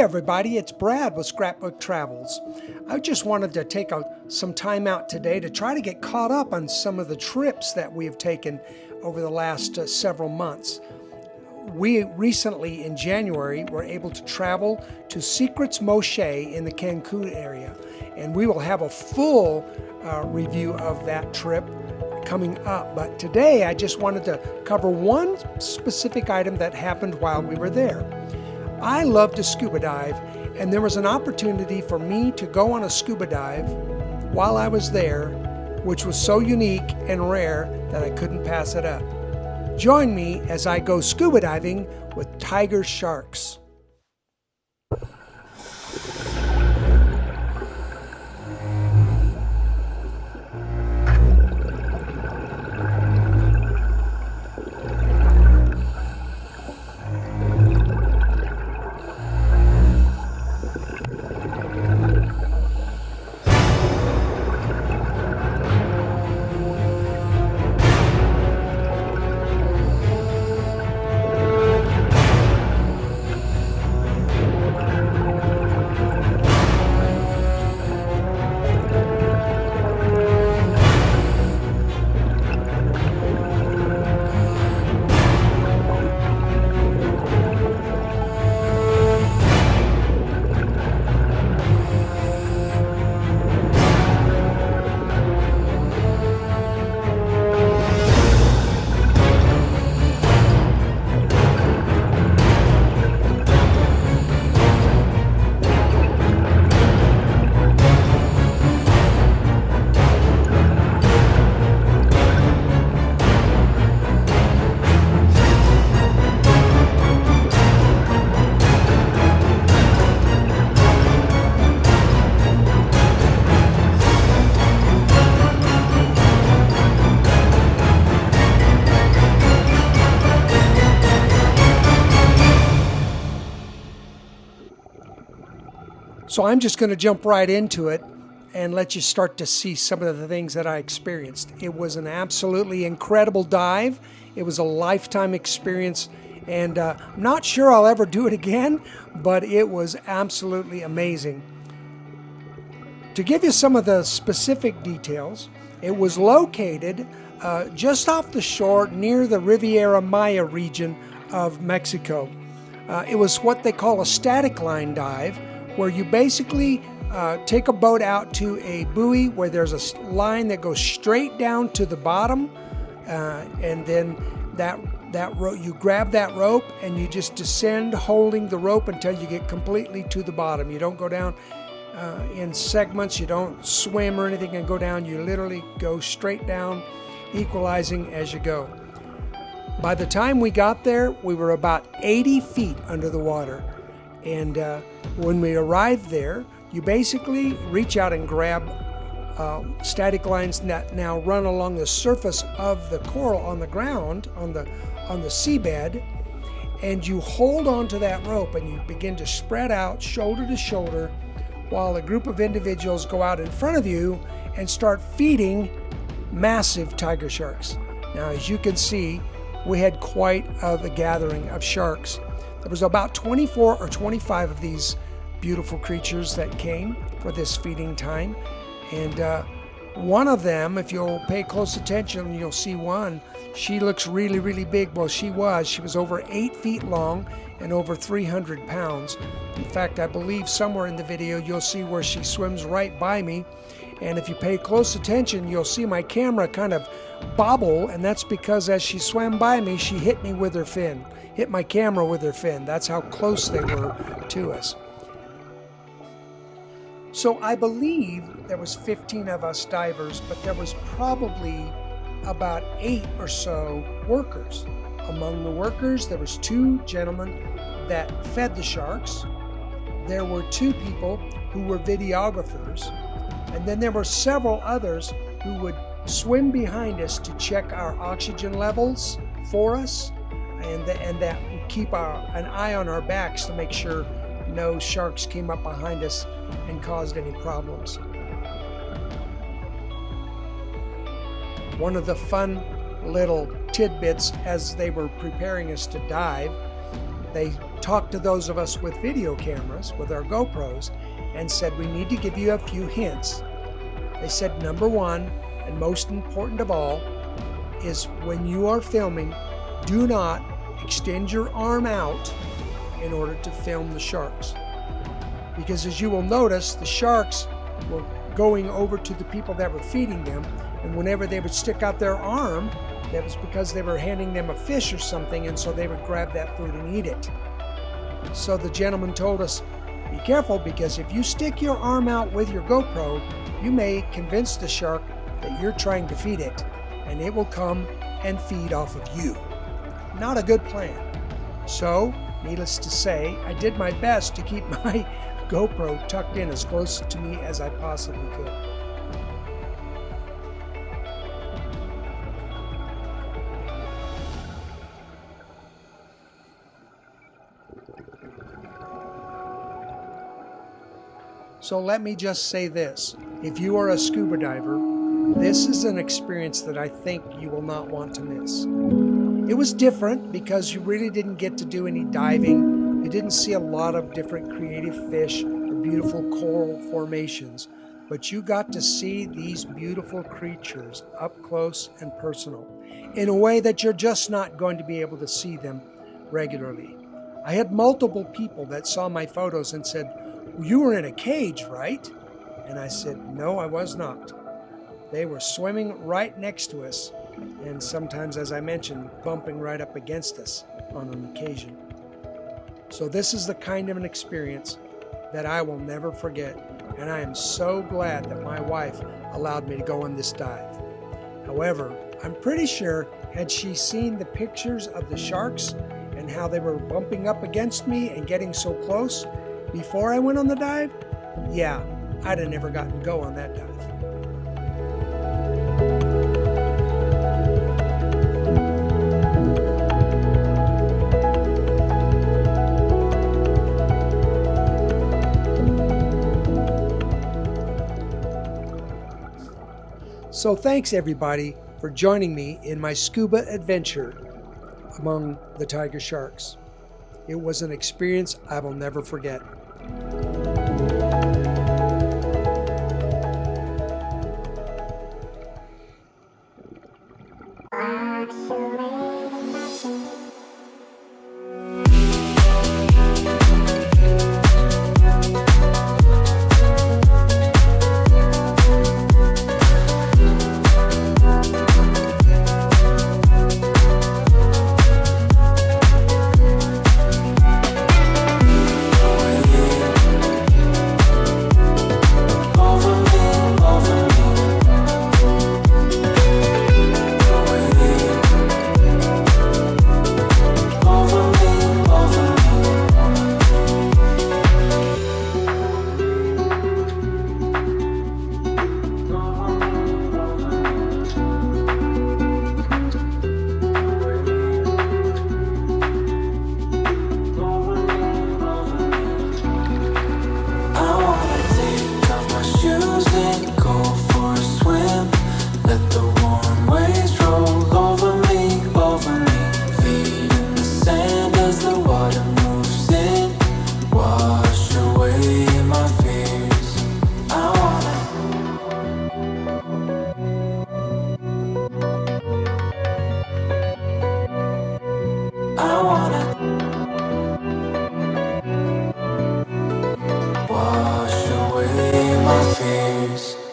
everybody, it's Brad with Scrapbook Travels. I just wanted to take some time out today to try to get caught up on some of the trips that we have taken over the last several months. We recently, in January, were able to travel to Secrets Moshe in the Cancun area, and we will have a full review of that trip coming up. But today I just wanted to cover one specific item that happened while we were there. I love to scuba dive, and there was an opportunity for me to go on a scuba dive while I was there, which was so unique and rare that I couldn't pass it up. Join me as I go scuba diving with tiger sharks. So I'm just going to jump right into it and let you start to see some of the things that I experienced. It was an absolutely incredible dive. It was a lifetime experience, and I'm not sure I'll ever do it again, but it was absolutely amazing. To give you some of the specific details, it was located just off the shore near the Riviera Maya region of Mexico. It was what they call a static line dive, where you basically take a boat out to a buoy where there's a line that goes straight down to the bottom, and then that rope, you grab that rope and you just descend holding the rope until you get completely to the bottom. You don't go down in segments, you don't swim or anything and go down. You literally go straight down, equalizing as you go. By the time we got there, we were about 80 feet under the water. And when we arrived there, you basically reach out and grab static lines that now run along the surface of the coral on the ground, on the seabed, and you hold onto that rope and you begin to spread out shoulder to shoulder while a group of individuals go out in front of you and start feeding massive tiger sharks. Now, as you can see, we had quite the gathering of sharks. There was about 24 or 25 of these beautiful creatures that came for this feeding time. And one of them, if you'll pay close attention, you'll see one. She looks really, really big. Well, she was over 8 feet long and over 300 pounds. In fact, I believe somewhere in the video you'll see where she swims right by me. And if you pay close attention, you'll see my camera kind of bobble, and that's because as she swam by me, she hit me with her fin. Hit my camera with her fin. That's how close they were to us. So I believe there was 15 of us divers, but there was probably about 8 or so workers. Among the workers, there was 2 gentlemen that fed the sharks. There were 2 people who were videographers, and then there were several others who would swim behind us to check our oxygen levels for us, and that would keep an eye on our backs to make sure no sharks came up behind us and caused any problems. One of the fun little tidbits as they were preparing us to dive they talked to those of us with video cameras, with our GoPros, and said, we need to give you a few hints. They said, number one, and most important of all, is when you are filming, do not extend your arm out in order to film the sharks. Because as you will notice, the sharks were going over to the people that were feeding them, and whenever they would stick out their arm, that was because they were handing them a fish or something, and so they would grab that food and eat it. So the gentleman told us, be careful, because if you stick your arm out with your GoPro, you may convince the shark that you're trying to feed it, and it will come and feed off of you. Not a good plan. So, needless to say, I did my best to keep my GoPro tucked in as close to me as I possibly could. So let me just say this. If you are a scuba diver, this is an experience that I think you will not want to miss. It was different because you really didn't get to do any diving. You didn't see a lot of different creative fish or beautiful coral formations, but you got to see these beautiful creatures up close and personal in a way that you're just not going to be able to see them regularly. I had multiple people that saw my photos and said, you were in a cage, right? And I said, no, I was not. They were swimming right next to us, and sometimes, as I mentioned, bumping right up against us on an occasion. So this is the kind of an experience that I will never forget, and I am so glad that my wife allowed me to go on this dive. However, I'm pretty sure had she seen the pictures of the sharks and how they were bumping up against me and getting so close before I went on the dive, yeah, I'd have never gotten to go on that dive. So thanks everybody for joining me in my scuba adventure among the tiger sharks. It was an experience I will never forget. Wash away my fears.